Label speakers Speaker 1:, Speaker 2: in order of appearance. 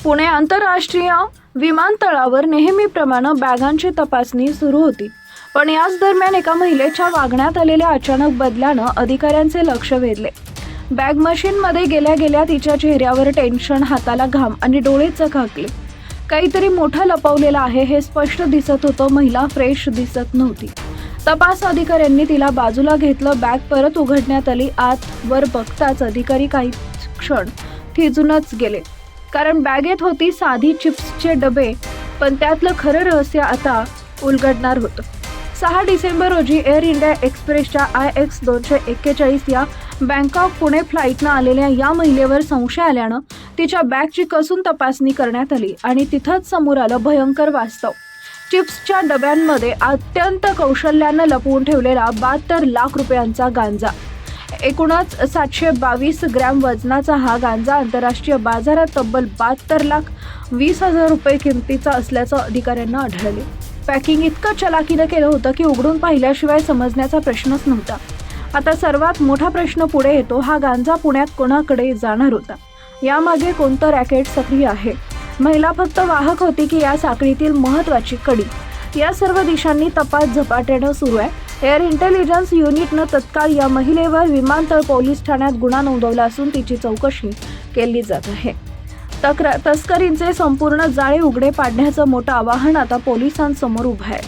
Speaker 1: पुणे आंतरराष्ट्रीय विमानतळावर नेहमीप्रमाणे बॅगांची तपासणी सुरू होती. पण याच दरम्यान एका महिलेच्या वागण्यात आलेल्या अचानक बदलानं अधिकाऱ्यांचे लक्ष वेधले. बॅग मशीनमध्ये गेल्या तिच्या चेहऱ्यावर टेन्शन, हाताला घाम आणि डोळे चकाकले. काहीतरी मोठं लपवलेलं आहे हे स्पष्ट दिसत होतं. महिला फ्रेश दिसत नव्हती. तपास अधिकाऱ्यांनी तिला बाजूला घेतलं. बॅग परत उघडण्यात आली. आत वर बघताच अधिकारी काही क्षण थिजूनच गेले, कारण बॅगेत होती साधी चिप्सचे डबे. पण त्यातलं खरं रहस्य आता उलगडणार होतं. 6 डिसेंबर रोजी एअर इंडिया एक्सप्रेसच्या IX 241 या बँकॉक पुणे फ्लाईटनं आलेल्या या महिलेवर संशय आल्यानं तिच्या बॅगची कसून तपासणी करण्यात आली आणि तिथंच समोर आलं भयंकर वास्तव. चिप्सच्या डब्यांमध्ये अत्यंत कौशल्यानं लपवून ठेवलेला 72 लाख रुपयांचा गांजा. एकूणच 722 ग्रॅम वजनाचा हा गांजा आंतरराष्ट्रीय बाजारात तब्बल 72,20,000 रुपये किमतीचा असल्याचं अधिकाऱ्यांना आढळले. पॅकिंग इतकं चलाकीनं केलं होतं की उघडून पाहिल्याशिवाय समजण्याचा प्रश्नच नव्हता. आता सर्वात मोठा प्रश्न पुढे येतो. हा गांजा पुण्यात कोणाकडे जाणार होता? यामागे कोणतं रॅकेट सक्रिय आहे? महिला फक्त वाहक होती की या साखळीतील महत्त्वाची कडी? या सर्व दिशांनी तपास झपाट्यानं सुरू आहे. एअर इंटेलिजन्स युनिटनं तत्काळ या महिलेवर विमानतळ पोलीस ठाण्यात गुन्हा नोंदवला असून तिची चौकशी केली जात आहे. तस्करींचे संपूर्ण जाळे उघडे पाडण्याचं मोठं आव्हान आता पोलिसांसमोर उभं आहे.